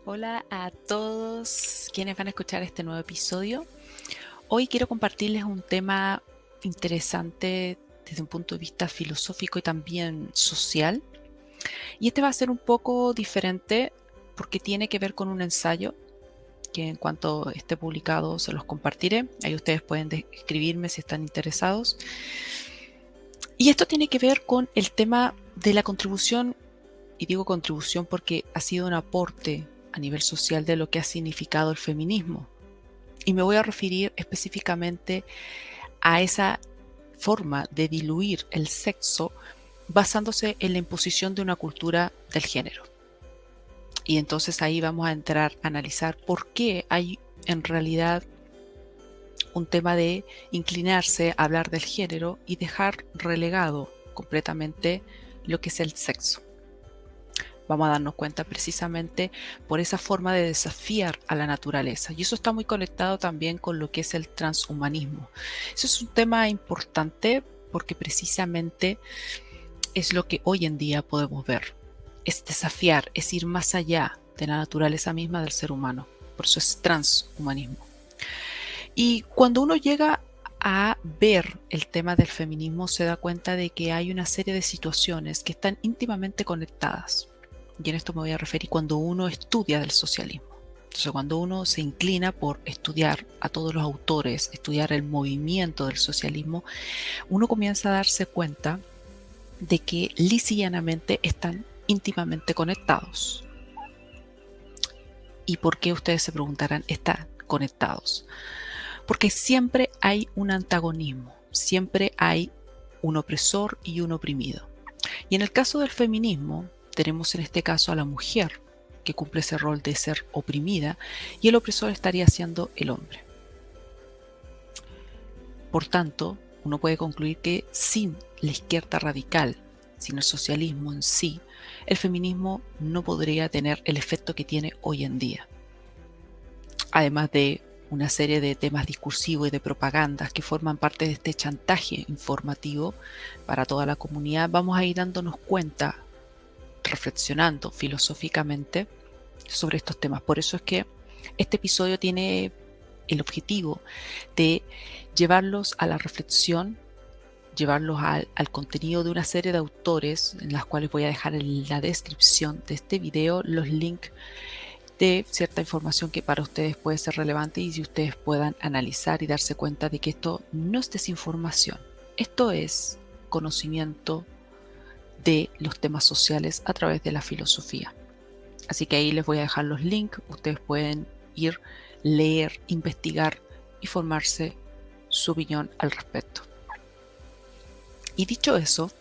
Hola a todos quienes van a escuchar este nuevo episodio. Hoy quiero compartirles un tema interesante desde un punto de vista filosófico y también social. Y este va a ser un poco diferente porque tiene que ver con un ensayo que en cuanto esté publicado se los compartiré. Ahí ustedes pueden escribirme si están interesados. Y esto tiene que ver con el tema de la contribución, y digo contribución porque ha sido un aporte a nivel social de lo que ha significado el feminismo. Y me voy a referir específicamente a esa forma de diluir el sexo basándose en la imposición de una cultura del género. Y entonces ahí vamos a entrar a analizar por qué hay en realidad un tema de inclinarse a hablar del género y dejar relegado completamente lo que es el sexo. Vamos a darnos cuenta precisamente por esa forma de desafiar a la naturaleza. Y eso está muy conectado también con lo que es el transhumanismo. Eso es un tema importante porque precisamente es lo que hoy en día podemos ver. Es desafiar, es ir más allá de la naturaleza misma del ser humano. Por eso es transhumanismo. Y cuando uno llega a ver el tema del feminismo, se da cuenta de que hay una serie de situaciones que están íntimamente conectadas. Y en esto me voy a referir cuando uno estudia del socialismo. Entonces, cuando uno se inclina por estudiar a todos los autores, estudiar el movimiento del socialismo, uno comienza a darse cuenta de que lisa y llanamente están íntimamente conectados. ¿Y por qué ustedes se preguntarán? Están conectados. Porque siempre hay un antagonismo, siempre hay un opresor y un oprimido. Y en el caso del feminismo, tenemos en este caso a la mujer, que cumple ese rol de ser oprimida, y el opresor estaría siendo el hombre. Por tanto, uno puede concluir que sin la izquierda radical, sin el socialismo en sí, el feminismo no podría tener el efecto que tiene hoy en día. Además de una serie de temas discursivos y de propagandas que forman parte de este chantaje informativo para toda la comunidad, vamos a ir dándonos cuenta, reflexionando filosóficamente sobre estos temas. Por eso es que este episodio tiene el objetivo de llevarlos a la reflexión, llevarlos al contenido de una serie de autores, en las cuales voy a dejar en la descripción de este video los links de cierta información que para ustedes puede ser relevante y si ustedes puedan analizar y darse cuenta de que esto no es desinformación, esto es conocimiento de los temas sociales a través de la filosofía. Así que ahí les voy a dejar los links, ustedes pueden ir, leer, investigar y formarse su opinión al respecto. Y dicho eso,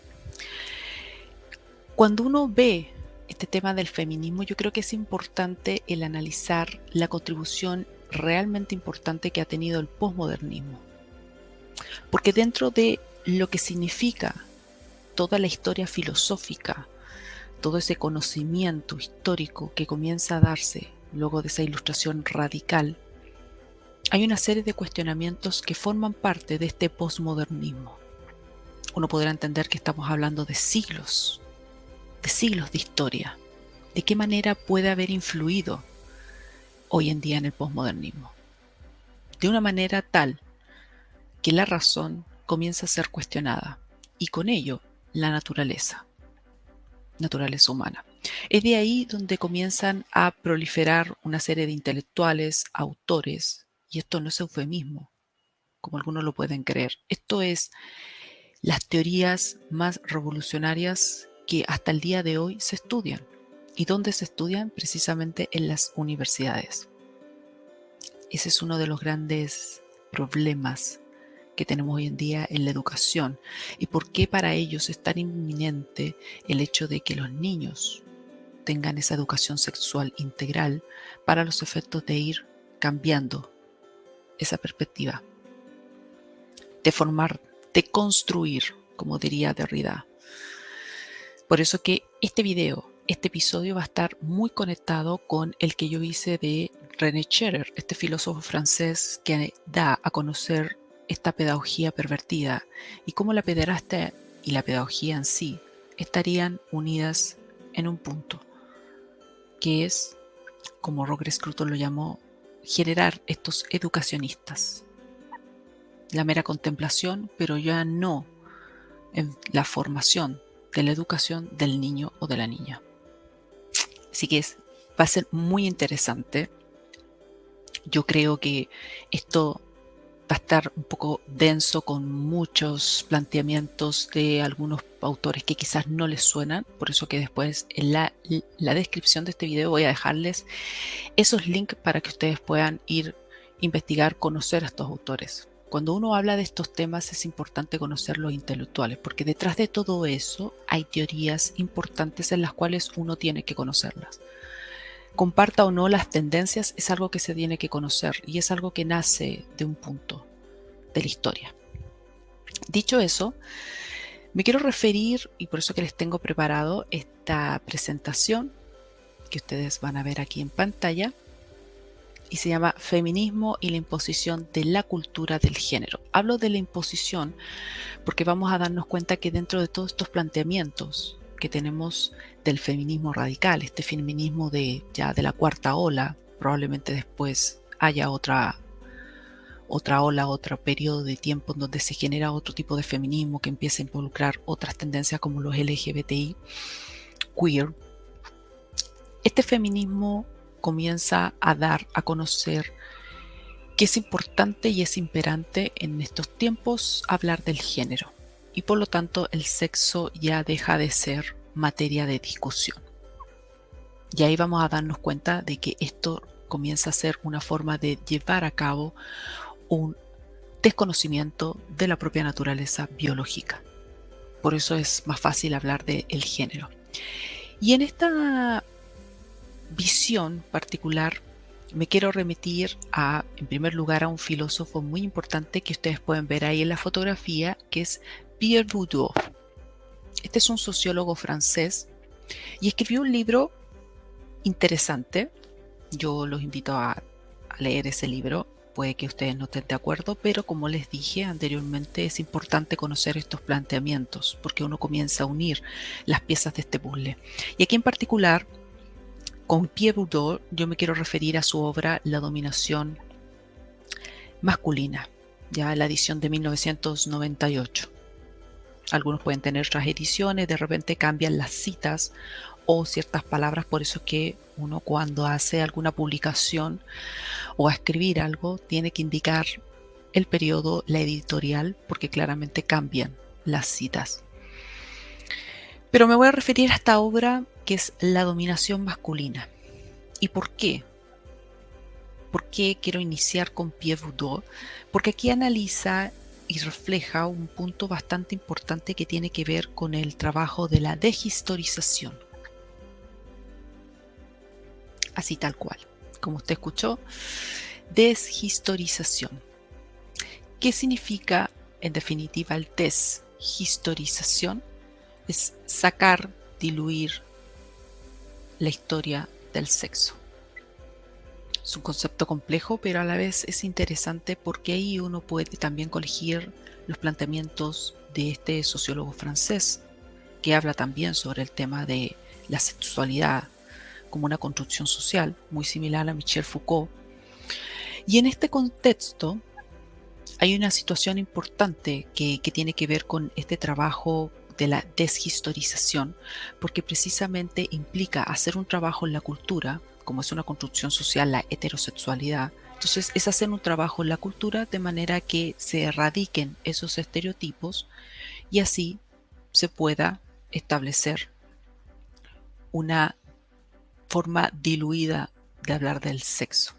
cuando uno ve este tema del feminismo, yo creo que es importante el analizar la contribución realmente importante que ha tenido el posmodernismo. Porque dentro de lo que significa toda la historia filosófica, todo ese conocimiento histórico que comienza a darse luego de esa ilustración radical, hay una serie de cuestionamientos que forman parte de este posmodernismo. Uno podrá entender que estamos hablando de siglos de historia. ¿De qué manera puede haber influido hoy en día en el posmodernismo? De una manera tal que la razón comienza a ser cuestionada y con ello la naturaleza humana. Es de ahí donde comienzan a proliferar una serie de intelectuales, autores, y esto no es eufemismo, como algunos lo pueden creer. Esto es las teorías más revolucionarias que hasta el día de hoy se estudian. ¿Y dónde se estudian? Precisamente en las universidades. Ese es uno de los grandes problemas que tenemos hoy en día en la educación y por qué para ellos es tan inminente el hecho de que los niños tengan esa educación sexual integral para los efectos de ir cambiando esa perspectiva, de formar, de construir, como diría Derrida. Por eso que este video, este episodio va a estar muy conectado con el que yo hice de René Cherer, este filósofo francés que da a conocer esta pedagogía pervertida y cómo la pederastia y la pedagogía en sí estarían unidas en un punto, que es como Roger Scruton lo llamó, generar estos educacionistas. La mera contemplación, pero ya no en la formación de la educación del niño o de la niña. Así que va a ser muy interesante. Yo creo que esto va a estar un poco denso con muchos planteamientos de algunos autores que quizás no les suenan, por eso que después en la descripción de este video voy a dejarles esos links para que ustedes puedan ir investigar, conocer a estos autores. Cuando uno habla de estos temas es importante conocer los intelectuales, porque detrás de todo eso hay teorías importantes en las cuales uno tiene que conocerlas. Comparta o no las tendencias, es algo que se tiene que conocer y es algo que nace de un punto de la historia. Dicho eso, me quiero referir, y por eso que les tengo preparado esta presentación que ustedes van a ver aquí en pantalla, y se llama Feminismo y la imposición de la cultura del género. Hablo de la imposición porque vamos a darnos cuenta que dentro de todos estos planteamientos que tenemos del feminismo radical, este feminismo de la cuarta ola, probablemente después haya otra ola, otro periodo de tiempo en donde se genera otro tipo de feminismo que empieza a involucrar otras tendencias como los LGBTI, queer. Este feminismo comienza a dar a conocer que es importante y es imperante en estos tiempos hablar del género y por lo tanto el sexo ya deja de ser materia de discusión. Y ahí vamos a darnos cuenta de que esto comienza a ser una forma de llevar a cabo un desconocimiento de la propia naturaleza biológica. Por eso es más fácil hablar del género. Y en esta visión particular me quiero remitir en primer lugar, a un filósofo muy importante que ustedes pueden ver ahí en la fotografía, que es Pierre Bourdieu. Este es un sociólogo francés y escribió un libro interesante. Yo los invito a leer ese libro. Puede que ustedes no estén de acuerdo, pero como les dije anteriormente, es importante conocer estos planteamientos porque uno comienza a unir las piezas de este puzzle. Y aquí en particular, con Pierre Bourdieu, yo me quiero referir a su obra La dominación masculina, ya la edición de 1998. Algunos pueden tener otras ediciones, de repente cambian las citas o ciertas palabras, por eso es que uno cuando hace alguna publicación o a escribir algo tiene que indicar el periodo, la editorial, porque claramente cambian las citas. Pero me voy a referir a esta obra que es La dominación masculina. ¿Y por qué? ¿Por qué quiero iniciar con Pierre Bourdieu? Porque aquí analiza y refleja un punto bastante importante que tiene que ver con el trabajo de la deshistorización. Así tal cual, como usted escuchó, deshistorización. ¿Qué significa en definitiva el deshistorización? Es sacar, diluir la historia del sexo. Es un concepto complejo, pero a la vez es interesante porque ahí uno puede también colegir los planteamientos de este sociólogo francés, que habla también sobre el tema de la sexualidad como una construcción social, muy similar a Michel Foucault. Y en este contexto hay una situación importante que tiene que ver con este trabajo de la deshistorización, porque precisamente implica hacer un trabajo en la cultura, como es una construcción social, la heterosexualidad. Entonces es hacer un trabajo en la cultura de manera que se erradiquen esos estereotipos y así se pueda establecer una forma diluida de hablar del sexo.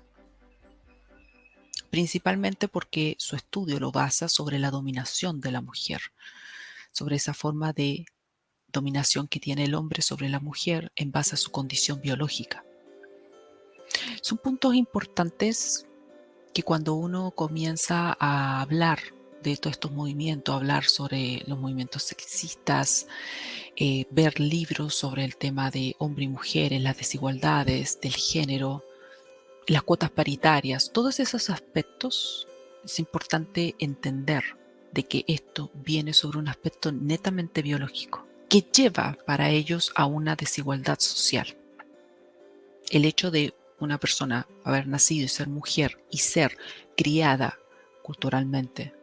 Principalmente porque su estudio lo basa sobre la dominación de la mujer, sobre esa forma de dominación que tiene el hombre sobre la mujer en base a su condición biológica. Son puntos importantes que cuando uno comienza a hablar de todos estos movimientos, hablar sobre los movimientos sexistas, ver libros sobre el tema de hombre y mujeres, las desigualdades del género, las cuotas paritarias, todos esos aspectos, es importante entender de que esto viene sobre un aspecto netamente biológico, que lleva para ellos a una desigualdad social. El hecho de una persona haber nacido y ser mujer y ser criada culturalmente,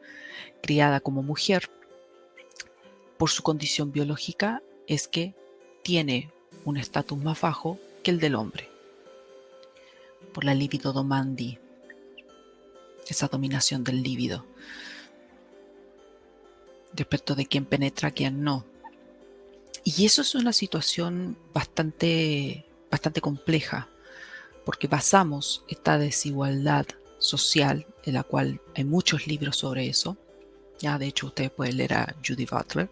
criada como mujer por su condición biológica, es que tiene un estatus más bajo que el del hombre, por la libido domandi, esa dominación del líbido respecto de quién penetra, quién no. Y eso es una situación bastante compleja, porque basamos esta desigualdad social, en la cual hay muchos libros sobre eso. Ya, de hecho, ustedes pueden leer a Judith Butler.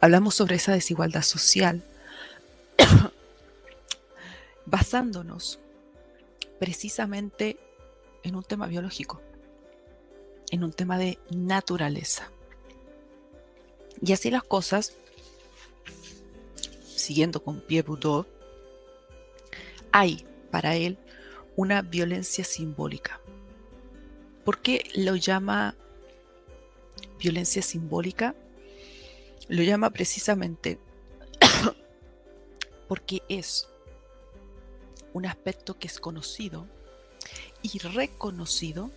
Hablamos sobre esa desigualdad social basándonos precisamente en un tema biológico, en un tema de naturaleza. Y así las cosas, siguiendo con Pierre Bourdieu, hay para él una violencia simbólica. ¿Por qué lo llama violencia simbólica? Lo llama precisamente porque es un aspecto que es conocido y reconocido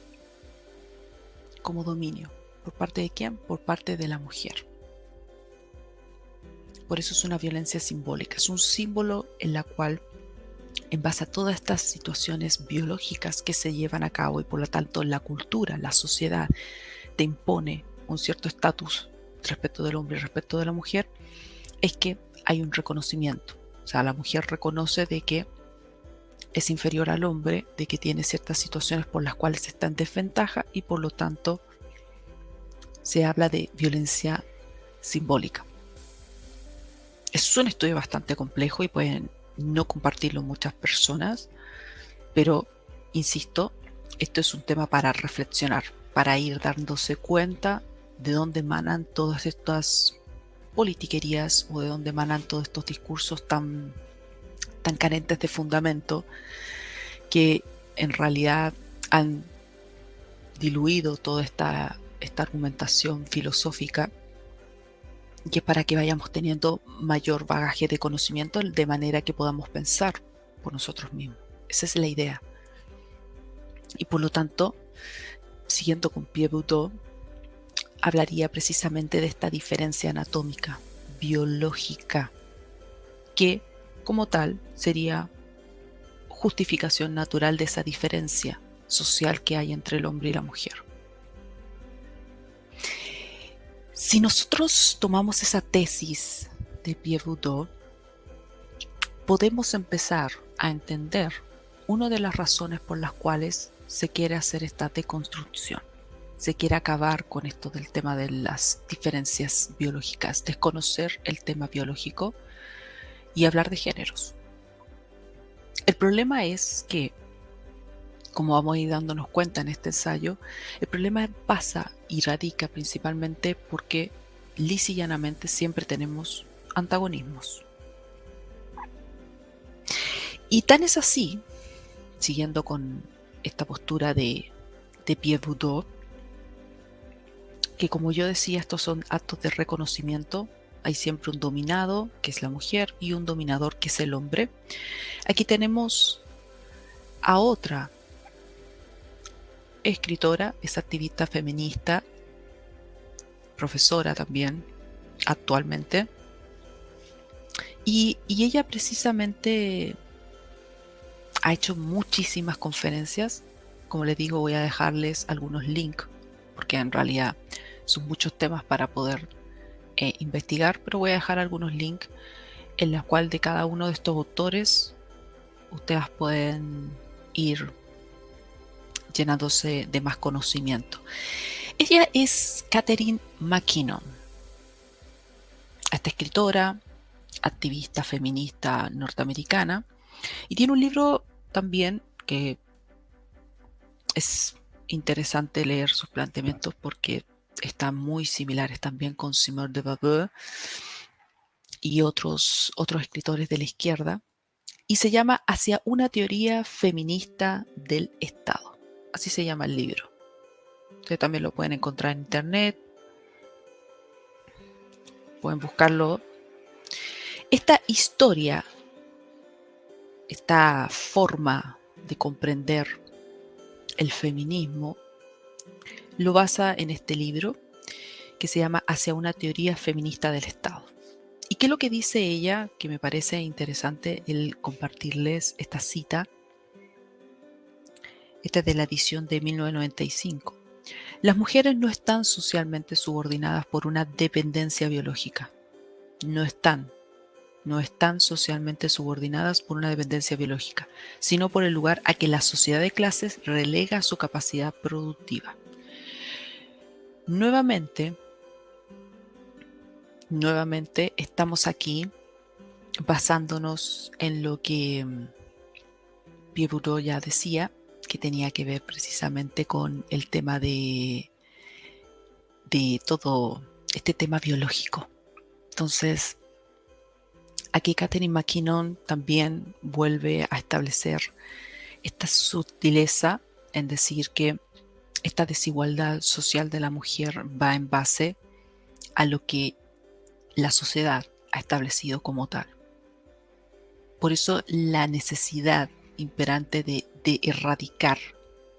como dominio. ¿Por parte de quién? Por parte de la mujer. Por eso es una violencia simbólica. Es un símbolo en la cual, en base a todas estas situaciones biológicas que se llevan a cabo y por lo tanto la cultura, la sociedad, te impone un cierto estatus respecto del hombre y respecto de la mujer, es que hay un reconocimiento. O sea, la mujer reconoce de que es inferior al hombre, de que tiene ciertas situaciones por las cuales está en desventaja y por lo tanto se habla de violencia simbólica. Es un estudio bastante complejo y pueden no compartirlo muchas personas, pero insisto, esto es un tema para reflexionar, para ir dándose cuenta de dónde emanan todas estas politiquerías o de dónde emanan todos estos discursos tan carentes de fundamento que en realidad han diluido toda esta argumentación filosófica, que es para que vayamos teniendo mayor bagaje de conocimiento de manera que podamos pensar por nosotros mismos. Esa es la idea. Y por lo tanto, siguiendo con Pierre Bourdieu, hablaría precisamente de esta diferencia anatómica, biológica, que como tal sería justificación natural de esa diferencia social que hay entre el hombre y la mujer. Si nosotros tomamos esa tesis de Pierre Bourdieu, podemos empezar a entender una de las razones por las cuales se quiere hacer esta deconstrucción. Se quiere acabar con esto del tema de las diferencias biológicas, desconocer el tema biológico y hablar de géneros. El problema es que, como vamos a ir dándonos cuenta en este ensayo, el problema pasa y radica principalmente porque lisa y llanamente siempre tenemos antagonismos. Y tan es así, siguiendo con esta postura de Pierre Bourdieu, que como yo decía, estos son actos de reconocimiento. Hay siempre un dominado, que es la mujer, y un dominador, que es el hombre. Aquí tenemos a otra escritora, es activista feminista, profesora también, actualmente. Y ella precisamente ha hecho muchísimas conferencias. Como les digo, voy a dejarles algunos links, porque en realidad son muchos temas para poder investigar, pero voy a dejar algunos links en los cuales de cada uno de estos autores ustedes pueden ir llenándose de más conocimiento. Ella es Catherine McKinnon, esta escritora, activista feminista norteamericana, y tiene un libro también que es interesante leer sus planteamientos porque están muy similares también con Simone de Beauvoir y otros escritores de la izquierda, y se llama Hacia una teoría feminista del Estado. Así se llama el libro. Ustedes también lo pueden encontrar en internet, pueden buscarlo. Esta historia esta forma de comprender el feminismo lo basa en este libro que se llama Hacia una teoría feminista del Estado. ¿Y qué es lo que dice ella? Que me parece interesante el compartirles esta cita. Esta es de la edición de 1995. Las mujeres no están socialmente subordinadas por una dependencia biológica. No están socialmente subordinadas por una dependencia biológica, sino por el lugar a que la sociedad de clases relega su capacidad productiva. Nuevamente estamos aquí basándonos en lo que Pierre Bourdieu ya decía, que tenía que ver precisamente con el tema de todo este tema biológico. Entonces, aquí Catherine McKinnon también vuelve a establecer esta sutileza en decir que esta desigualdad social de la mujer va en base a lo que la sociedad ha establecido como tal. Por eso la necesidad imperante de erradicar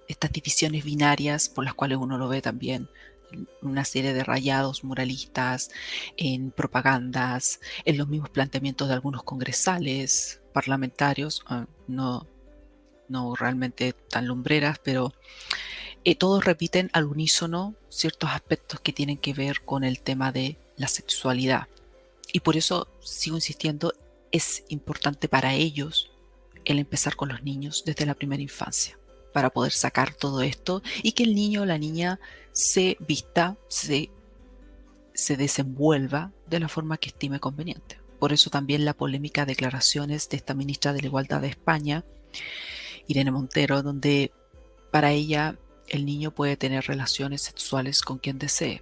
estas divisiones binarias por las cuales uno lo ve también en una serie de rayados muralistas, en propagandas, en los mismos planteamientos de algunos congresales, parlamentarios, no realmente tan lumbreras, pero todos repiten al unísono ciertos aspectos que tienen que ver con el tema de la sexualidad. Y por eso sigo insistiendo, es importante para ellos el empezar con los niños desde la primera infancia, para poder sacar todo esto y que el niño o la niña se vista, se desenvuelva de la forma que estime conveniente. Por eso también la polémica declaraciones de esta ministra de la Igualdad de España, Irene Montero, donde para ella el niño puede tener relaciones sexuales con quien desee.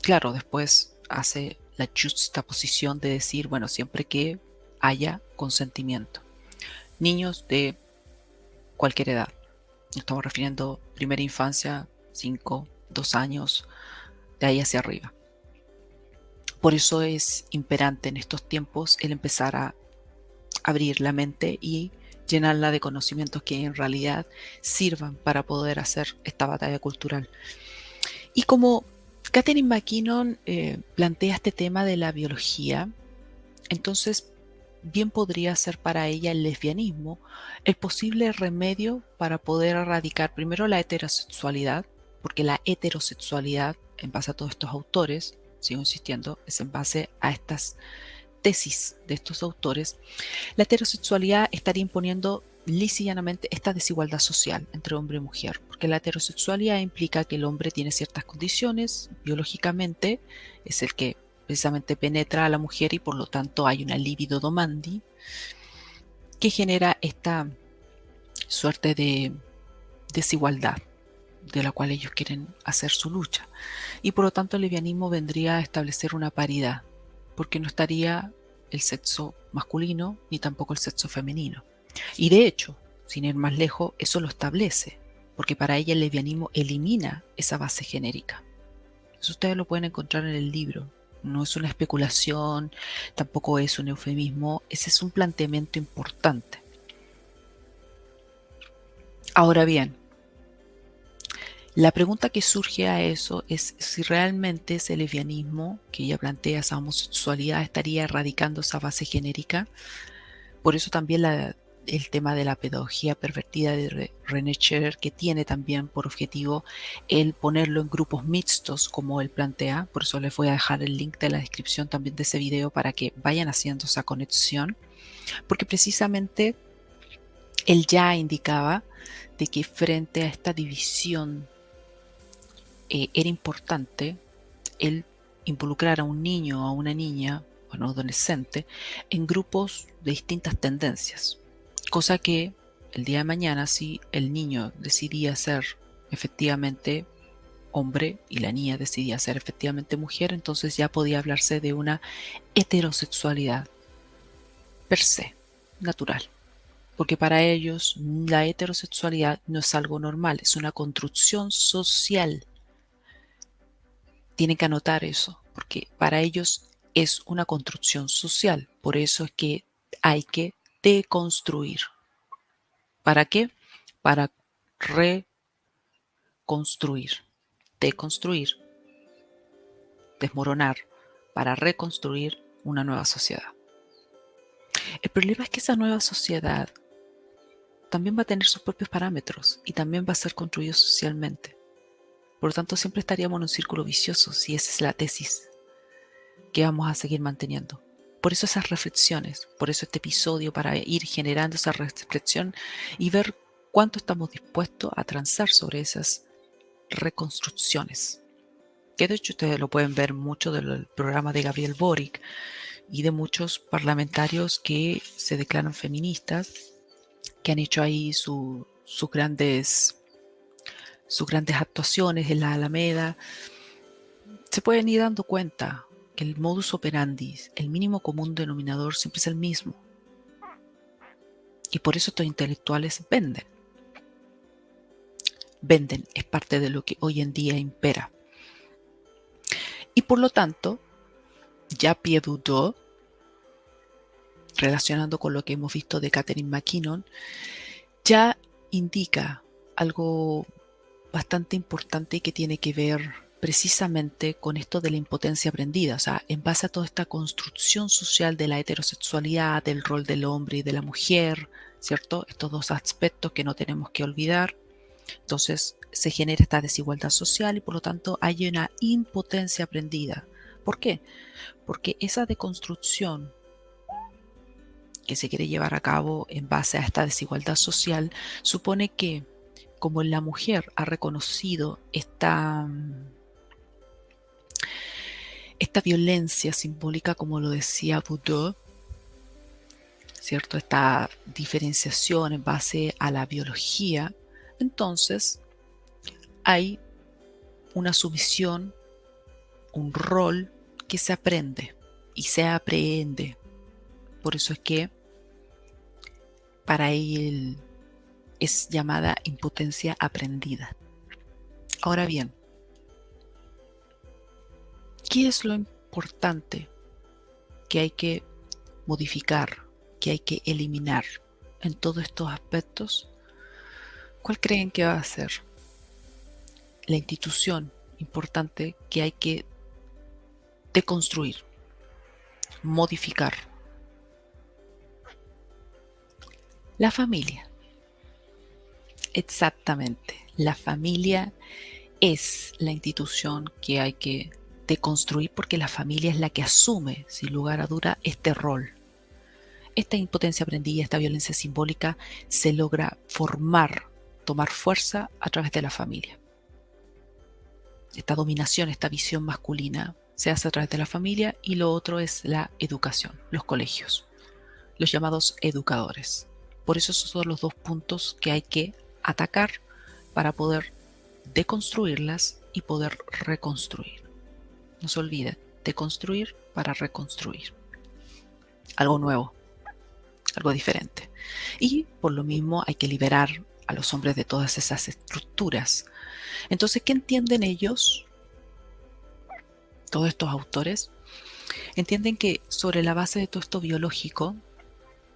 Claro, después hace la juxtaposición de decir, bueno, siempre que haya consentimiento. Niños de cualquier edad. Nos estamos refiriendo a primera infancia, 5, 2 años, de ahí hacia arriba. Por eso es imperante en estos tiempos el empezar a abrir la mente y llenarla de conocimientos que en realidad sirvan para poder hacer esta batalla cultural. Y como Catherine McKinnon plantea este tema de la biología, entonces bien podría ser para ella el lesbianismo el posible remedio para poder erradicar primero la heterosexualidad, porque la heterosexualidad, en base a todos estos autores, sigo insistiendo, es en base a estas tesis de estos autores, la heterosexualidad estaría imponiendo lisa y llanamente esta desigualdad social entre hombre y mujer, porque la heterosexualidad implica que el hombre tiene ciertas condiciones, biológicamente es el que precisamente penetra a la mujer y por lo tanto hay una libido domandi que genera esta suerte de desigualdad de la cual ellos quieren hacer su lucha. Y por lo tanto el lesbianismo vendría a establecer una paridad, porque no estaría el sexo masculino ni tampoco el sexo femenino. Y de hecho, sin ir más lejos, eso lo establece, porque para ella el lesbianismo elimina esa base genérica. Eso ustedes lo pueden encontrar en el libro. No es una especulación, tampoco es un eufemismo, ese es un planteamiento importante. Ahora bien, la pregunta que surge a eso es si realmente ese lesbianismo que ella plantea, esa homosexualidad, estaría erradicando esa base genérica. Por eso también el tema de la pedagogía pervertida de René Scher, que tiene también por objetivo el ponerlo en grupos mixtos como él plantea. Por eso les voy a dejar el link de la descripción también de ese video para que vayan haciendo esa conexión. Porque precisamente él ya indicaba de que frente a esta división era importante el involucrar a un niño o a una niña o a un adolescente en grupos de distintas tendencias, cosa que el día de mañana, si el niño decidía ser efectivamente hombre y la niña decidía ser efectivamente mujer, entonces ya podía hablarse de una heterosexualidad per se, natural. Porque para ellos la heterosexualidad no es algo normal, es una construcción social. Tienen que anotar eso, porque para ellos es una construcción social. Por eso es que hay que deconstruir. ¿Para qué? Para reconstruir, deconstruir, desmoronar, para reconstruir una nueva sociedad. El problema es que esa nueva sociedad también va a tener sus propios parámetros y también va a ser construido socialmente. Por lo tanto, siempre estaríamos en un círculo vicioso si esa es la tesis que vamos a seguir manteniendo. Por eso esas reflexiones, por eso este episodio, para ir generando esa reflexión y ver cuánto estamos dispuestos a transar sobre esas reconstrucciones. Que de hecho ustedes lo pueden ver mucho del programa de Gabriel Boric y de muchos parlamentarios que se declaran feministas, que han hecho ahí sus grandes actuaciones en la Alameda. Se pueden ir dando cuenta que el modus operandi, el mínimo común denominador, siempre es el mismo. Y por eso estos intelectuales venden. Venden, es parte de lo que hoy en día impera. Y por lo tanto, ya Pierre Bourdieu, relacionando con lo que hemos visto de Catherine McKinnon, ya indica algo bastante importante que tiene que ver precisamente con esto de la impotencia aprendida, o sea, en base a toda esta construcción social de la heterosexualidad, del rol del hombre y de la mujer, ¿cierto? Estos dos aspectos que no tenemos que olvidar. Entonces se genera esta desigualdad social y por lo tanto hay una impotencia aprendida. ¿Por qué? Porque esa deconstrucción que se quiere llevar a cabo en base a esta desigualdad social supone que, como la mujer ha reconocido esta violencia simbólica, como lo decía Bourdieu, ¿cierto? Esta diferenciación en base a la biología, entonces hay una sumisión, un rol que se aprende y se aprehende. Por eso es que para él es llamada impotencia aprendida. Ahora bien, ¿qué es lo importante que hay que modificar, que hay que eliminar en todos estos aspectos? ¿Cuál creen que va a ser la institución importante que hay que deconstruir, modificar? La familia. Exactamente. La familia es la institución que hay que deconstruir porque la familia es la que asume, sin lugar a duda, este rol. Esta impotencia aprendida, esta violencia simbólica se logra formar, tomar fuerza a través de la familia. Esta dominación, esta visión masculina se hace a través de la familia y lo otro es la educación, los colegios, los llamados educadores. Por eso esos son los dos puntos que hay que atacar para poder deconstruirlas y poder reconstruir. No se olviden, deconstruir para reconstruir. Algo nuevo, algo diferente. Y por lo mismo hay que liberar a los hombres de todas esas estructuras. Entonces, ¿qué entienden ellos? Todos estos autores entienden que sobre la base de todo esto biológico,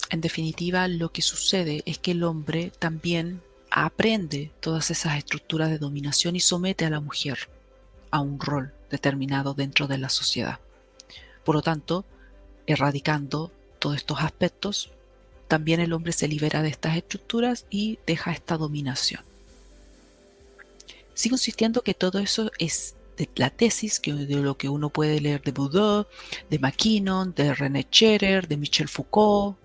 en definitiva, lo que sucede es que el hombre también aprende todas esas estructuras de dominación y somete a la mujer a un rol determinado dentro de la sociedad. Por lo tanto, erradicando todos estos aspectos, también el hombre se libera de estas estructuras y deja esta dominación. Sigo insistiendo que todo eso es de la tesis, de lo que uno puede leer de Bourdieu, de McKinnon, de René Cherer, de Michel Foucault,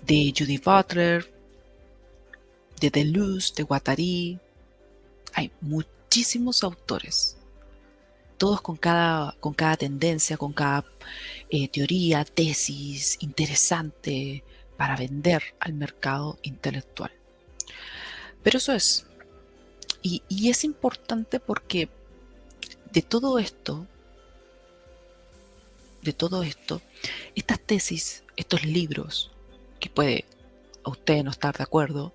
de Judith Butler, de Deleuze, de Guattari. Hay muchísimos autores, todos con cada tendencia, con cada teoría, tesis interesante para vender al mercado intelectual. Pero eso es. Y es importante porque de todo esto, estas tesis, estos libros, que puede a usted no estar de acuerdo,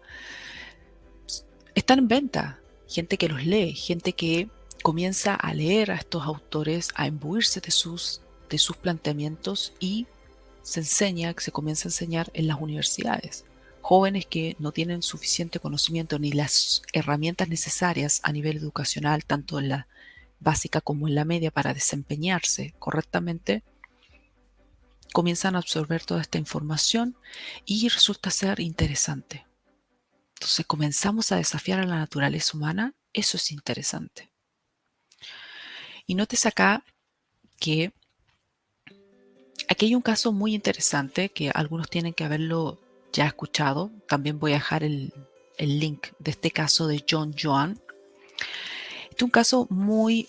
están en venta. Gente que los lee, gente que comienza a leer a estos autores, a imbuirse de sus planteamientos y se comienza a enseñar en las universidades. jóvenes que no tienen suficiente conocimiento ni las herramientas necesarias a nivel educacional, tanto en la básica como en la media, para desempeñarse correctamente, comienzan a absorber toda esta información y resulta ser interesante. Entonces comenzamos a desafiar a la naturaleza humana. Eso es interesante. Y notes acá que aquí hay un caso muy interesante que algunos tienen que haberlo ya escuchado. También voy a dejar el link de este caso de John Joan. Este es un caso muy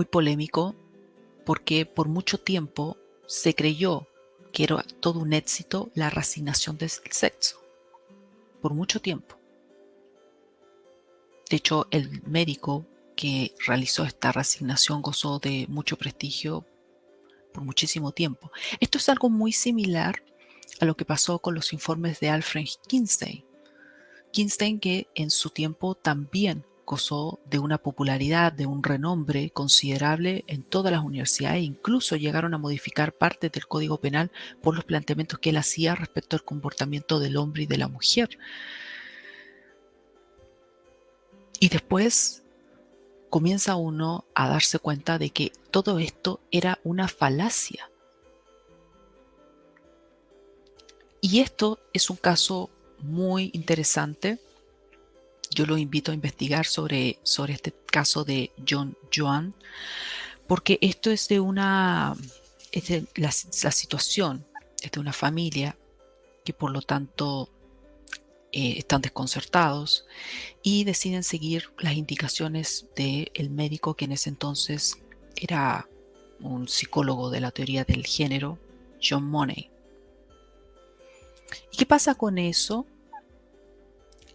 polémico porque por mucho tiempo se creyó que era todo un éxito la reasignación del sexo. Por mucho tiempo. De hecho, el médico que realizó esta reasignación gozó de mucho prestigio por muchísimo tiempo. Esto es algo muy similar a lo que pasó con los informes de Alfred Kinsey. Kinsey, que en su tiempo también gozó de una popularidad, de un renombre considerable en todas las universidades, e incluso llegaron a modificar parte del Código Penal por los planteamientos que él hacía respecto al comportamiento del hombre y de la mujer. Y después comienza uno a darse cuenta de que todo esto era una falacia. Y esto es un caso muy interesante. Yo lo invito a investigar sobre este caso de John Joan, porque esto es de la situación es de una familia que por lo tanto están desconcertados y deciden seguir las indicaciones del médico que en ese entonces era un psicólogo de la teoría del género, John Money. ¿Y qué pasa con eso?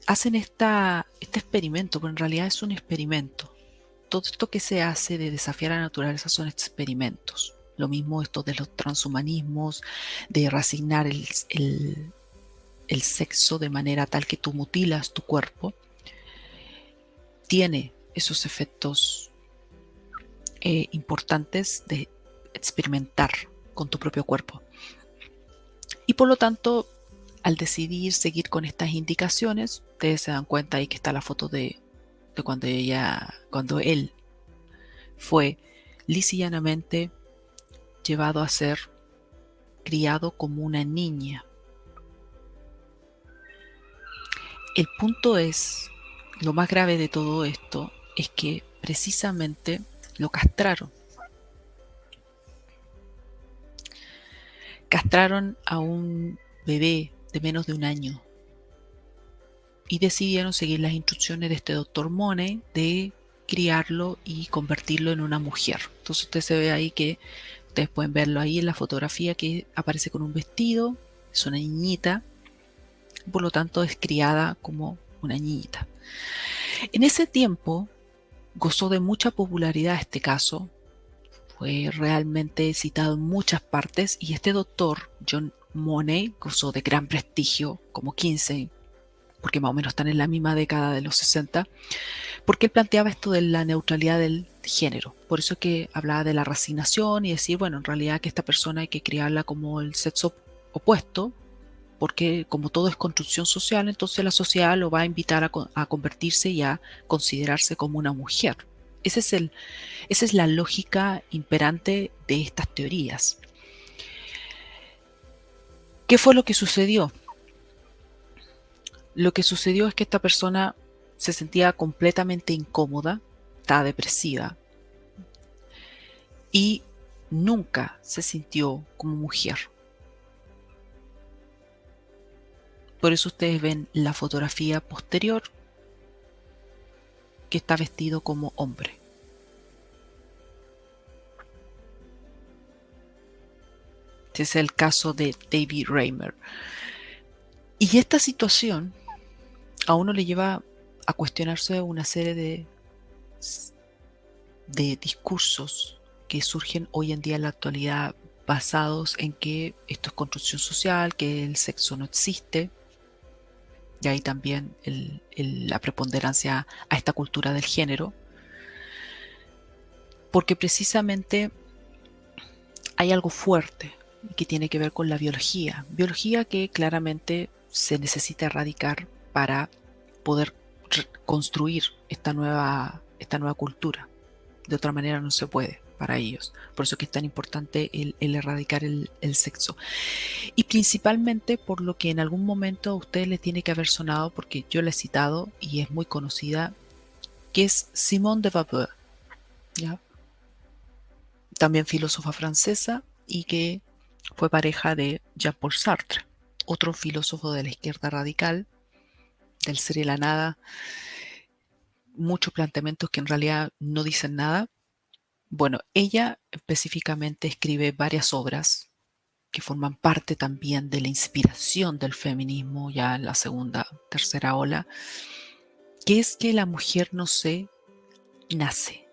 Hacen este experimento, pero en realidad es un experimento. Todo esto que se hace de desafiar a la naturaleza son experimentos. Lo mismo esto de los transhumanismos, de reasignar el sexo de manera tal que tú mutilas tu cuerpo, tiene esos efectos importantes de experimentar con tu propio cuerpo. Y por lo tanto, al decidir seguir con estas indicaciones, ustedes se dan cuenta ahí que está la foto de cuando él fue lisa y llanamente llevado a ser criado como una niña. El punto es, lo más grave de todo esto es que precisamente lo castraron. Castraron a un bebé de menos de un año y decidieron seguir las instrucciones de este doctor Money de criarlo y convertirlo en una mujer. Entonces usted se ve ahí que ustedes pueden verlo ahí en la fotografía que aparece con un vestido, es una niñita, por lo tanto es criada como una niñita. En ese tiempo gozó de mucha popularidad este caso, fue realmente citado en muchas partes y este doctor, John Money, gozó de gran prestigio como Kinsey, porque más o menos están en la misma década de los 60, porque él planteaba esto de la neutralidad del género. Por eso es que hablaba de la reasignación y decir, bueno, en realidad que esta persona hay que criarla como el sexo opuesto, porque como todo es construcción social, entonces la sociedad lo va a invitar a convertirse y a considerarse como una mujer. Esa es la lógica imperante de estas teorías. ¿Qué fue lo que sucedió? Lo que sucedió es que esta persona se sentía completamente incómoda, estaba depresiva y nunca se sintió como mujer. Por eso ustedes ven la fotografía posterior que está vestido como hombre. Este es el caso de David Reimer. Y esta situación a uno le lleva a cuestionarse una serie de discursos que surgen hoy en día en la actualidad basados en que esto es construcción social, que el sexo no existe. Y ahí también la preponderancia a esta cultura del género. Porque precisamente hay algo fuerte que tiene que ver con la biología. Biología que claramente se necesita erradicar para poder construir esta nueva cultura. De otra manera no se puede para ellos. Por eso es que es tan importante el erradicar el sexo. Y principalmente por lo que en algún momento a ustedes les tiene que haber sonado, porque yo la he citado y es muy conocida, que es Simone de Beauvoir, ¿ya? También filósofa francesa y que fue pareja de Jean-Paul Sartre, otro filósofo de la izquierda radical, del ser y la nada, muchos planteamientos que en realidad no dicen nada. Bueno, ella específicamente escribe varias obras que forman parte también de la inspiración del feminismo ya en la segunda, tercera ola, que es que la mujer no se nace,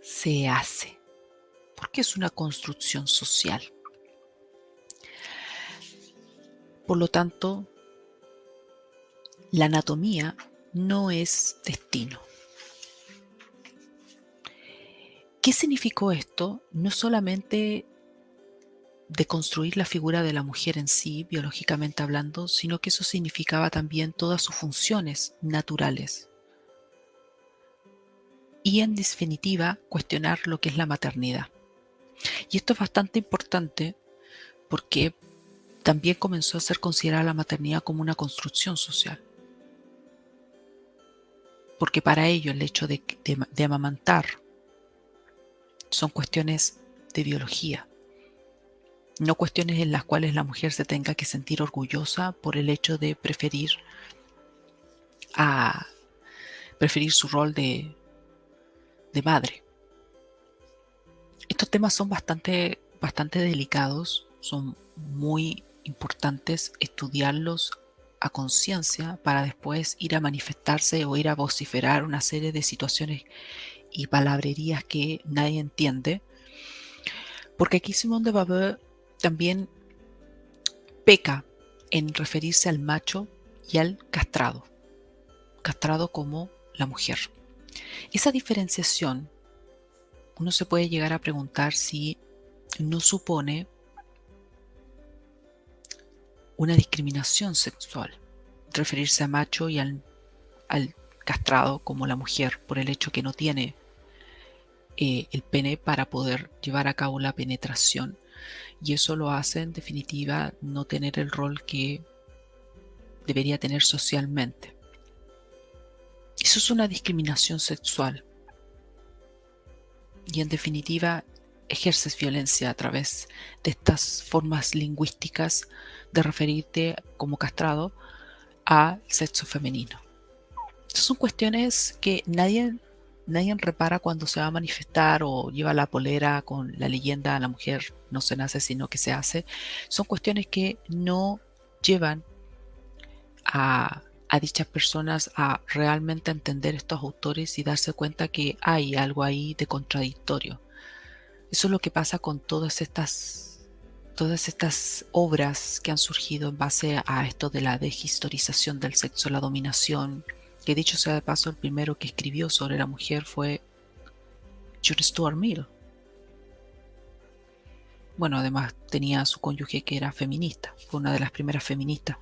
se hace, porque es una construcción social. Por lo tanto, la anatomía no es destino. ¿Qué significó esto? No solamente de construir la figura de la mujer en sí, biológicamente hablando, sino que eso significaba también todas sus funciones naturales. Y en definitiva, cuestionar lo que es la maternidad. Y esto es bastante importante porque también comenzó a ser considerada la maternidad como una construcción social. Porque para ello el hecho de amamantar son cuestiones de biología, no cuestiones en las cuales la mujer se tenga que sentir orgullosa por el hecho de preferir su rol de madre. Estos temas son bastante delicados, son muy importantes estudiarlos a conciencia para después ir a manifestarse o ir a vociferar una serie de situaciones y palabrerías que nadie entiende. Porque aquí Simone de Beauvoir también peca en referirse al macho y al castrado como la mujer. Esa diferenciación, uno se puede llegar a preguntar si no supone una discriminación sexual, referirse a macho y al castrado como la mujer por el hecho que no tiene el pene para poder llevar a cabo la penetración, y eso lo hace en definitiva no tener el rol que debería tener socialmente. Eso es una discriminación sexual y en definitiva ejerces violencia a través de estas formas lingüísticas de referirte como castrado al sexo femenino. Estas son cuestiones que nadie repara cuando se va a manifestar o lleva la polera con la leyenda "la mujer no se nace sino que se hace". Son cuestiones que no llevan a dichas personas a realmente entender estos autores y darse cuenta que hay algo ahí de contradictorio. Eso es lo que pasa con todas estas obras que han surgido en base a esto de la deshistorización del sexo, la dominación, que dicho sea de paso, el primero que escribió sobre la mujer fue John Stuart Mill. Bueno, además tenía a su cónyuge que era feminista, fue una de las primeras feministas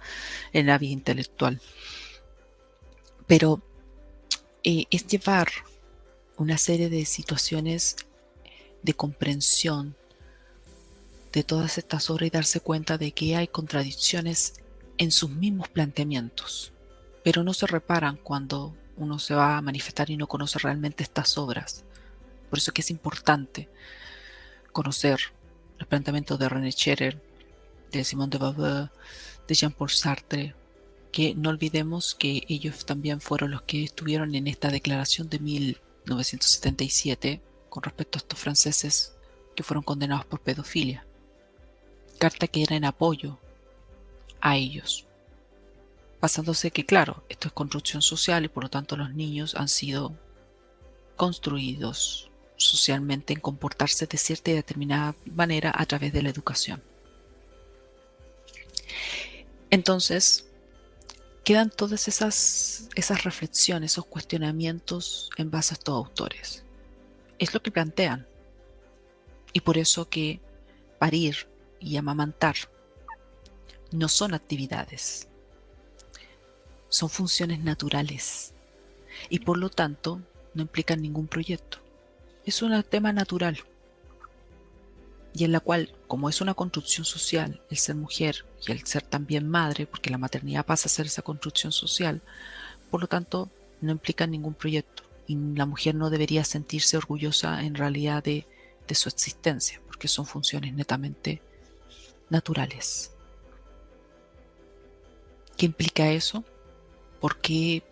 en la vida intelectual. Pero es llevar una serie de situaciones de comprensión de todas estas obras y darse cuenta de que hay contradicciones en sus mismos planteamientos, pero no se reparan cuando uno se va a manifestar y no conoce realmente estas obras. Por eso es que es importante conocer los planteamientos de René Scherer, de Simone de Beauvoir, de Jean-Paul Sartre, que no olvidemos que ellos también fueron los que estuvieron en esta declaración de 1977 con respecto a estos franceses que fueron condenados por pedofilia. Carta que era en apoyo a ellos. Pasándose que, claro, esto es construcción social y por lo tanto los niños han sido construidos socialmente en comportarse de cierta y determinada manera a través de la educación. Entonces, quedan todas esas reflexiones, esos cuestionamientos en base a estos autores. Es lo que plantean. Y por eso que parir y amamantar no son actividades, son funciones naturales y por lo tanto no implican ningún proyecto. Es un tema natural y en la cual, como es una construcción social, el ser mujer y el ser también madre, porque la maternidad pasa a ser esa construcción social, por lo tanto no implican ningún proyecto y la mujer no debería sentirse orgullosa en realidad de su existencia, porque son funciones netamente naturales. ¿Qué implica eso? ¿Por qué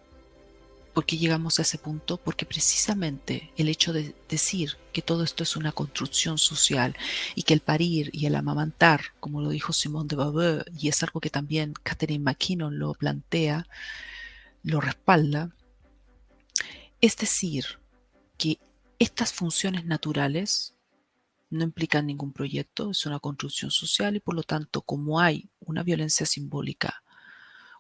llegamos a ese punto? Porque precisamente el hecho de decir que todo esto es una construcción social y que el parir y el amamantar, como lo dijo Simone de Beauvoir, y es algo que también Catherine McKinnon lo plantea, lo respalda, es decir, que estas funciones naturales no implican ningún proyecto, es una construcción social y por lo tanto, como hay una violencia simbólica,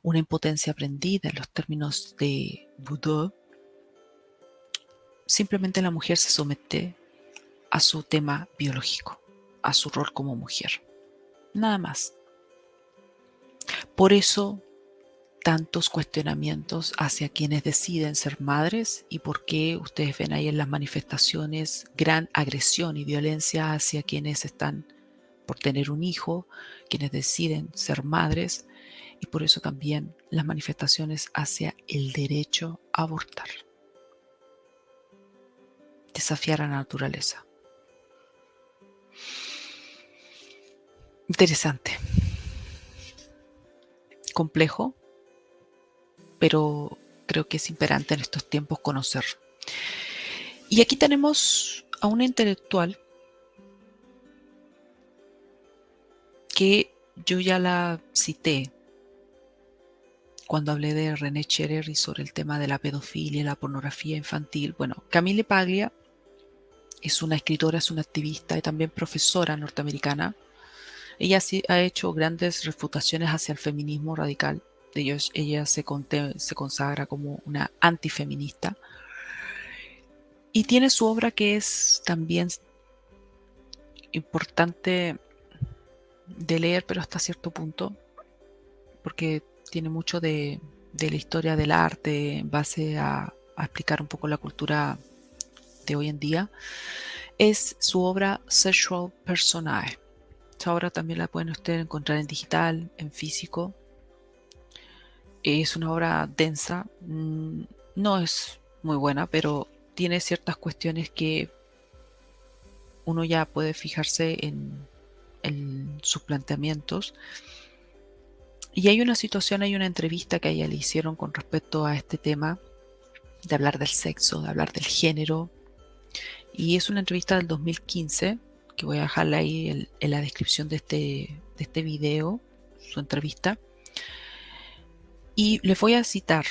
una impotencia aprendida en los términos de Bourdieu, simplemente la mujer se somete a su tema biológico, a su rol como mujer. Nada más. Por eso, tantos cuestionamientos hacia quienes deciden ser madres y por qué ustedes ven ahí en las manifestaciones gran agresión y violencia hacia quienes están por tener un hijo, quienes deciden ser madres y por eso también las manifestaciones hacia el derecho a abortar. Desafiar a la naturaleza. Interesante. Complejo, pero creo que es imperante en estos tiempos conocer. Y aquí tenemos a una intelectual que yo ya la cité cuando hablé de René Cherer y sobre el tema de la pedofilia y la pornografía infantil. Bueno, Camille Paglia es una escritora, es una activista y también profesora norteamericana. Ella sí ha hecho grandes refutaciones hacia el feminismo radical. De ellos, ella se consagra como una antifeminista. Y tiene su obra que es también importante de leer, pero hasta cierto punto, porque tiene mucho de la historia del arte en base a explicar un poco la cultura de hoy en día. Es su obra Sexual Personae. Esta obra también la pueden ustedes encontrar en digital, en físico. Es una obra densa, no es muy buena, pero tiene ciertas cuestiones que uno ya puede fijarse en sus planteamientos. Y hay una situación, hay una entrevista que a ella le hicieron con respecto a este tema de hablar del sexo, de hablar del género. Y es una entrevista del 2015, que voy a dejarla ahí en la descripción de este video, su entrevista. Y les voy a citar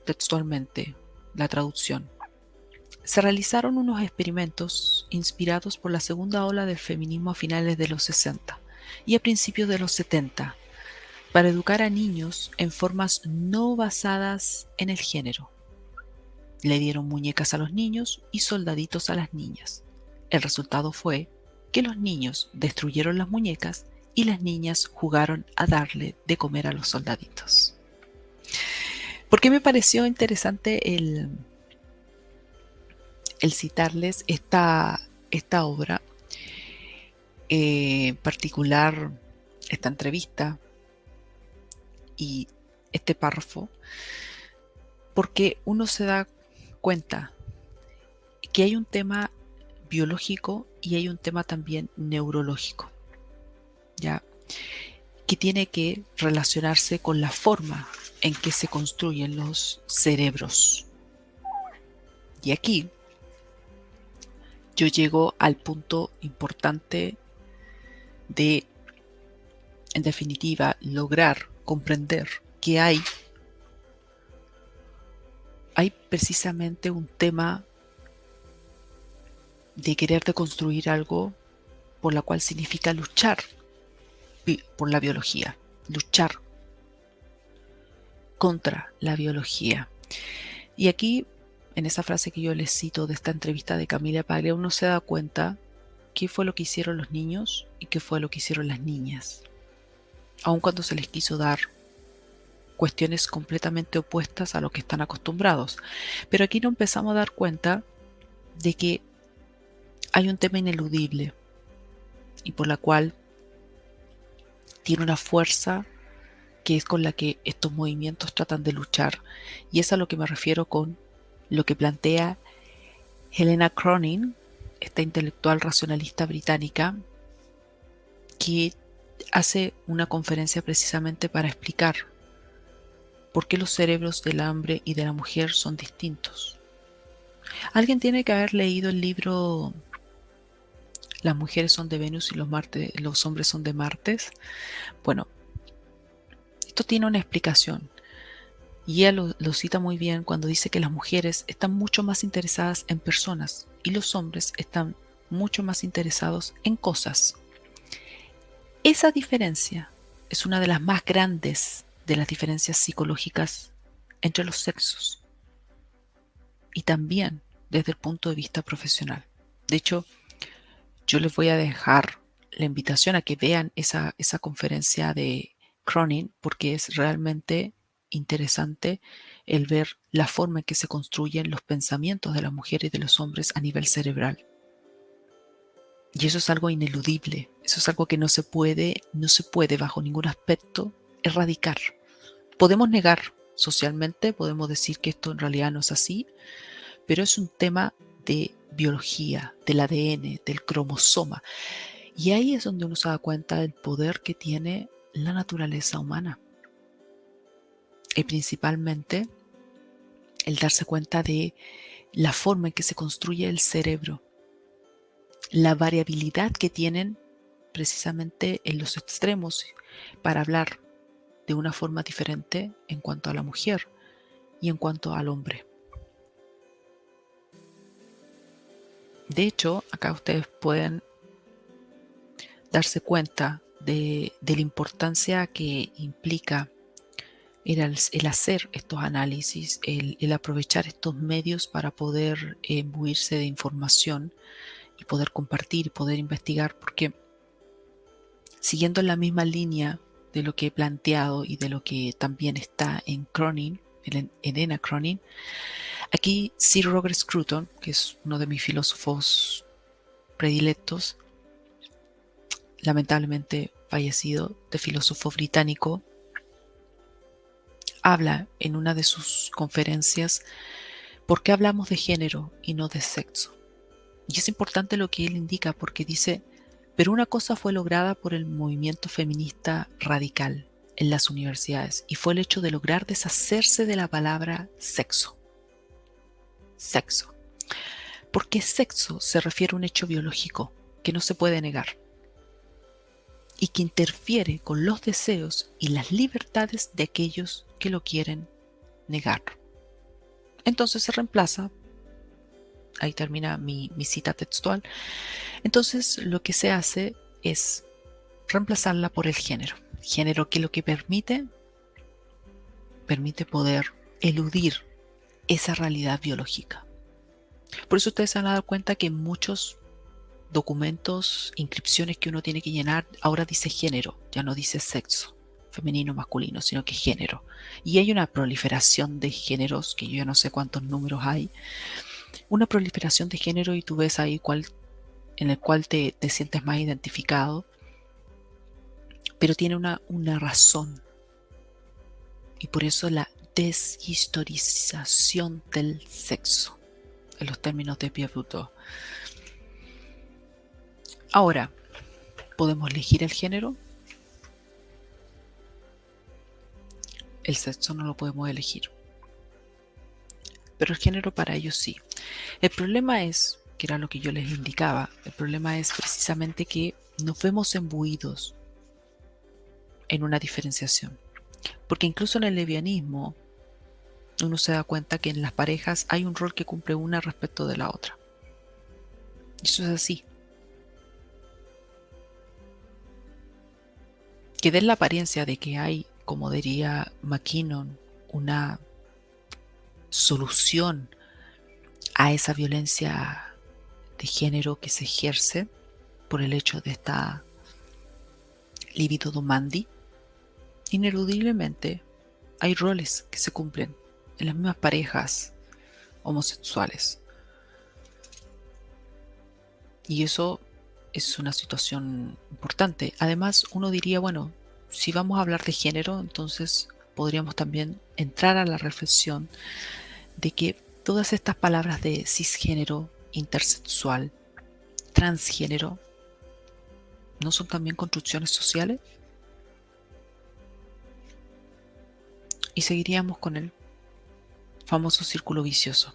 textualmente la traducción. Se realizaron unos experimentos inspirados por la segunda ola del feminismo a finales de los 60 y a principios de los 70 para educar a niños en formas no basadas en el género. Le dieron muñecas a los niños y soldaditos a las niñas. El resultado fue que los niños destruyeron las muñecas y las niñas jugaron a darle de comer a los soldaditos. ¿Por qué me pareció interesante el citarles esta obra, en particular esta entrevista y este párrafo? Porque uno se da cuenta que hay un tema biológico y hay un tema también neurológico, ¿ya? Que tiene que relacionarse con la forma en que se construyen los cerebros. Y aquí yo llego al punto importante de, en definitiva, lograr comprender que hay precisamente un tema de querer deconstruir algo por la cual significa luchar por la biología, luchar contra la biología. Y aquí, en esa frase que yo les cito de esta entrevista de Camille Paglia, uno se da cuenta qué fue lo que hicieron los niños y qué fue lo que hicieron las niñas, aun cuando se les quiso dar cuestiones completamente opuestas a lo que están acostumbrados. Pero aquí nos empezamos a dar cuenta de que hay un tema ineludible y por la cual tiene una fuerza que es con la que estos movimientos tratan de luchar. Y es a lo que me refiero con lo que plantea Helena Cronin, esta intelectual racionalista británica, que hace una conferencia precisamente para explicar por qué los cerebros del hombre y de la mujer son distintos. Alguien tiene que haber leído el libro Las mujeres son de Venus y los hombres son de Marte. Bueno, esto tiene una explicación. Y ella lo cita muy bien cuando dice que las mujeres están mucho más interesadas en personas y los hombres están mucho más interesados en cosas. Esa diferencia es una de las más grandes de las diferencias psicológicas entre los sexos y también desde el punto de vista profesional. De hecho, yo les voy a dejar la invitación a que vean esa conferencia de Cronin porque es realmente interesante el ver la forma en que se construyen los pensamientos de las mujeres y de los hombres a nivel cerebral. Y eso es algo ineludible, eso es algo que no se puede bajo ningún aspecto erradicar. Podemos negar socialmente, podemos decir que esto en realidad no es así, pero es un tema de biología, del ADN, del cromosoma. Y ahí es donde uno se da cuenta del poder que tiene la naturaleza humana. Y principalmente el darse cuenta de la forma en que se construye el cerebro, la variabilidad que tienen precisamente en los extremos para hablar de una forma diferente en cuanto a la mujer y en cuanto al hombre. De hecho, acá ustedes pueden darse cuenta de la importancia que implica el hacer estos análisis, el aprovechar estos medios para poder imbuirse de información y poder compartir y poder investigar, porque siguiendo en la misma línea de lo que he planteado y de lo que también está en Cronin, en Helena Cronin, aquí Sir Robert Scruton, que es uno de mis filósofos predilectos, lamentablemente fallecido, de filósofo británico, habla en una de sus conferencias por qué hablamos de género y no de sexo. Y es importante lo que él indica porque dice, pero una cosa fue lograda por el movimiento feminista radical en las universidades y fue el hecho de lograr deshacerse de la palabra sexo. Sexo. Porque sexo se refiere a un hecho biológico que no se puede negar y que interfiere con los deseos y las libertades de aquellos que lo quieren negar. Entonces se reemplaza, ahí termina mi cita textual, entonces lo que se hace es reemplazarla por el género. Género que lo que permite poder eludir esa realidad biológica. Por eso ustedes se han dado cuenta que muchos documentos, inscripciones que uno tiene que llenar, ahora dice género, ya no dice sexo, femenino, masculino, sino que género. Y hay una proliferación de géneros, que yo ya no sé cuántos números hay, una proliferación de género y tú ves ahí en el cual te sientes más identificado, pero tiene una razón. Y por eso la deshistorización del sexo, en los términos de Pierre Bourdieu. Ahora, ¿podemos elegir el género? El sexo no lo podemos elegir. Pero el género para ellos sí. El problema es, que era lo que yo les indicaba, el problema es precisamente que nos vemos imbuidos en una diferenciación. Porque incluso en el lesbianismo, uno se da cuenta que en las parejas hay un rol que cumple una respecto de la otra. Eso es así. Que den la apariencia de que hay, como diría McKinnon, una solución a esa violencia de género que se ejerce, por el hecho de esta libido domandi, ineludiblemente hay roles que se cumplen en las mismas parejas homosexuales. Y eso es una situación importante. Además, uno diría, bueno, si vamos a hablar de género, entonces podríamos también entrar a la reflexión de que todas estas palabras de cisgénero, intersexual, transgénero, ¿no son también construcciones sociales? Y seguiríamos con el famoso círculo vicioso.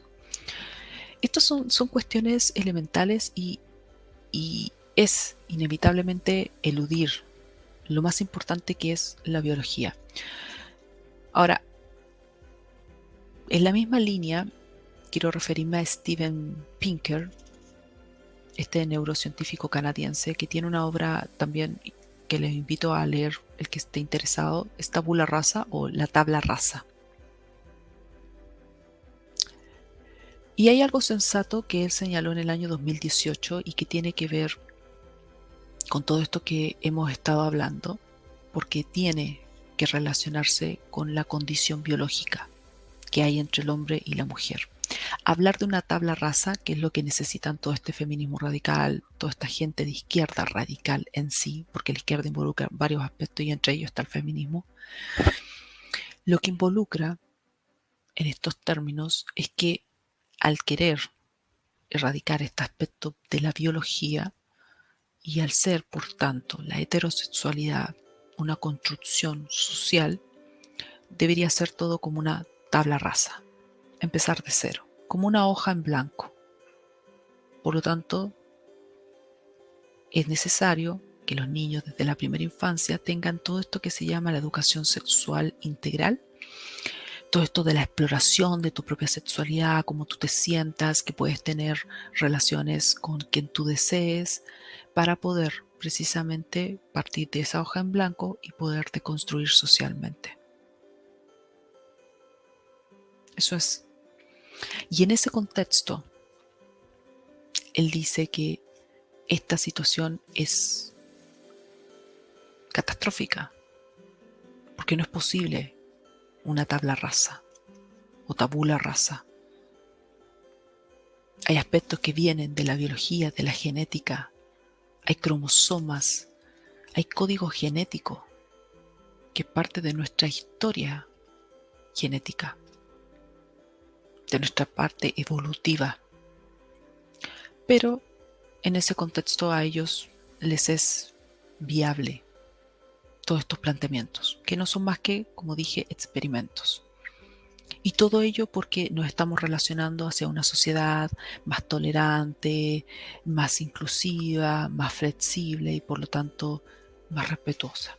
Estos son cuestiones elementales y es inevitablemente eludir lo más importante que es la biología. Ahora, en la misma línea, quiero referirme a Steven Pinker, este neurocientífico canadiense, que tiene una obra también que les invito a leer, el que esté interesado, es Tabula Rasa o La Tabla Rasa. Y hay algo sensato que él señaló en el año 2018 y que tiene que ver con todo esto que hemos estado hablando, porque tiene que relacionarse con la condición biológica que hay entre el hombre y la mujer. Hablar de una tabla rasa, que es lo que necesitan todo este feminismo radical, toda esta gente de izquierda radical en sí, porque la izquierda involucra varios aspectos y entre ellos está el feminismo, lo que involucra en estos términos es que al querer erradicar este aspecto de la biología y al ser, por tanto, la heterosexualidad una construcción social, debería ser todo como una tabla rasa, empezar de cero, como una hoja en blanco. Por lo tanto, es necesario que los niños desde la primera infancia tengan todo esto que se llama la educación sexual integral, todo esto de la exploración de tu propia sexualidad, cómo tú te sientas, que puedes tener relaciones con quien tú desees, para poder precisamente partir de esa hoja en blanco y poderte construir socialmente. Eso es. Y en ese contexto, él dice que esta situación es catastrófica, porque no es posible una tabla rasa o tabula rasa. Hay aspectos que vienen de la biología, de la genética, hay cromosomas, hay código genético que es parte de nuestra historia genética, de nuestra parte evolutiva. Pero en ese contexto a ellos les es viable todos estos planteamientos, que no son más que, como dije, experimentos. Y todo ello porque nos estamos relacionando hacia una sociedad más tolerante, más inclusiva, más flexible y por lo tanto más respetuosa.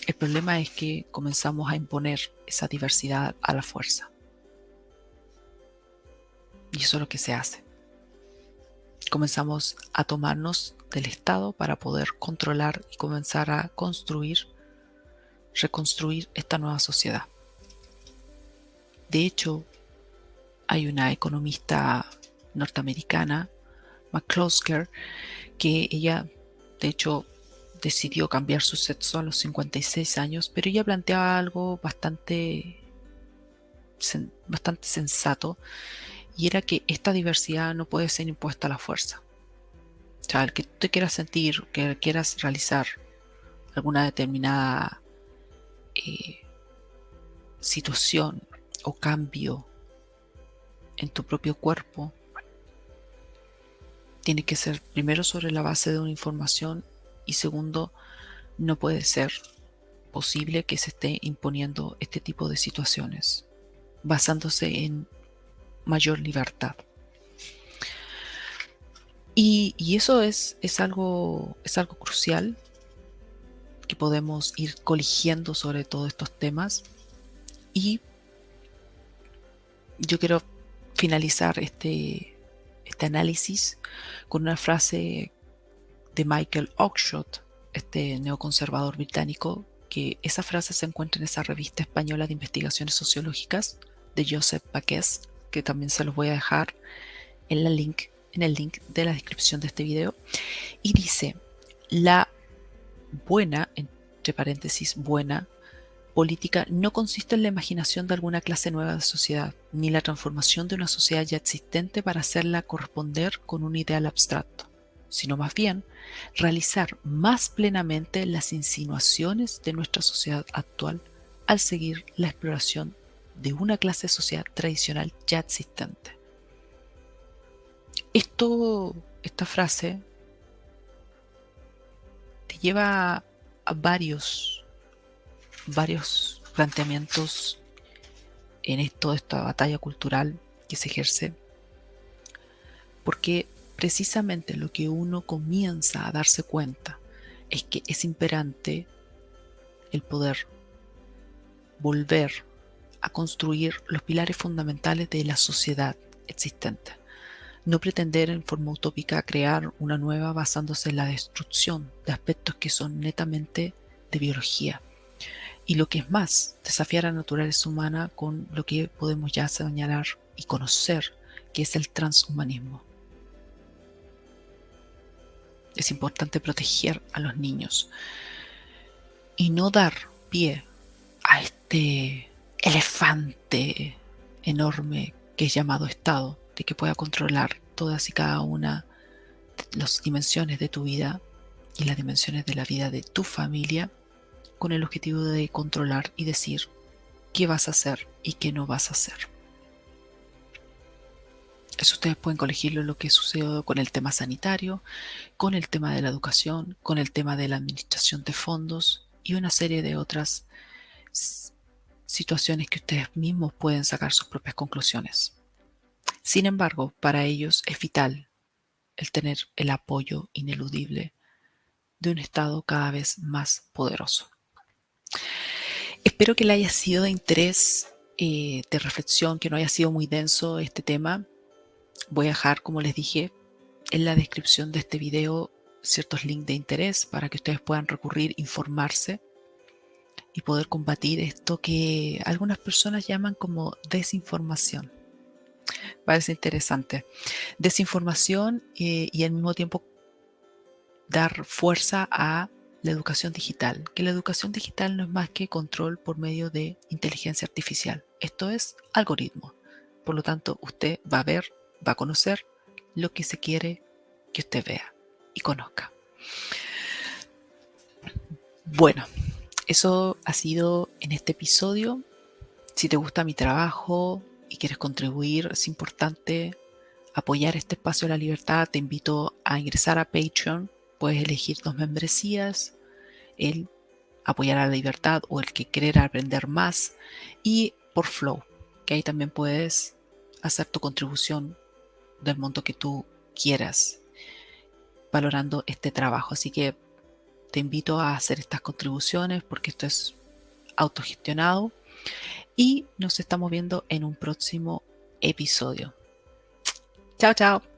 El problema es que comenzamos a imponer esa diversidad a la fuerza. Y eso es lo que se hace. Comenzamos a tomarnos del Estado para poder controlar y comenzar a construir, reconstruir esta nueva sociedad. De hecho, hay una economista norteamericana, McCloskey, que ella, de hecho, decidió cambiar su sexo a los 56 años, pero ella planteaba algo bastante sensato, y era que esta diversidad no puede ser impuesta a la fuerza. O sea, el que tú te quieras sentir, que quieras realizar alguna determinada situación o cambio en tu propio cuerpo, tiene que ser primero sobre la base de una información y segundo, no puede ser posible que se esté imponiendo este tipo de situaciones basándose en mayor libertad. Y eso es algo crucial que podemos ir coligiendo sobre todos estos temas. Y yo quiero finalizar este análisis con una frase de Michael Oakeshott, este neoconservador británico, que esa frase se encuentra en esa revista española de investigaciones sociológicas de Josep Baqués, que también se los voy a dejar en en el link de la descripción de este video. Y dice, la buena, entre paréntesis, buena política no consiste en la imaginación de alguna clase nueva de sociedad, ni la transformación de una sociedad ya existente para hacerla corresponder con un ideal abstracto, sino más bien realizar más plenamente las insinuaciones de nuestra sociedad actual al seguir la exploración de una clase de sociedad tradicional ya existente. Esta frase te lleva a varios planteamientos en toda esta batalla cultural que se ejerce, porque precisamente lo que uno comienza a darse cuenta es que es imperante el poder volver a construir los pilares fundamentales de la sociedad existente. No pretender en forma utópica crear una nueva basándose en la destrucción de aspectos que son netamente de biología. Y lo que es más, desafiar a la naturaleza humana con lo que podemos ya señalar y conocer, que es el transhumanismo. Es importante proteger a los niños y no dar pie a este elefante enorme que es llamado Estado, de que pueda controlar todas y cada una de las dimensiones de tu vida y las dimensiones de la vida de tu familia, con el objetivo de controlar y decir qué vas a hacer y qué no vas a hacer. Eso ustedes pueden corregirlo en lo que sucedió con el tema sanitario, con el tema de la educación, con el tema de la administración de fondos y una serie de otras situaciones que ustedes mismos pueden sacar sus propias conclusiones. Sin embargo, para ellos es vital el tener el apoyo ineludible de un Estado cada vez más poderoso. Espero que le haya sido de interés, de reflexión, que no haya sido muy denso este tema. Voy a dejar, como les dije, en la descripción de este video ciertos links de interés para que ustedes puedan recurrir, informarse y poder combatir esto que algunas personas llaman como desinformación. Parece interesante. Desinformación y al mismo tiempo dar fuerza a la educación digital, que la educación digital no es más que control por medio de inteligencia artificial. Esto es algoritmo. Por lo tanto, usted va a ver, va a conocer lo que se quiere que usted vea y conozca. Bueno, eso ha sido en este episodio. Si te gusta mi trabajo y quieres contribuir, es importante apoyar este espacio de la libertad. Te invito a ingresar a Patreon. Puedes elegir 2 membresías, el apoyar a la libertad o el que querer aprender más, y por Flow, que ahí también puedes hacer tu contribución del monto que tú quieras, valorando este trabajo. Así que te invito a hacer estas contribuciones porque esto es autogestionado y nos estamos viendo en un próximo episodio. Chao, chao.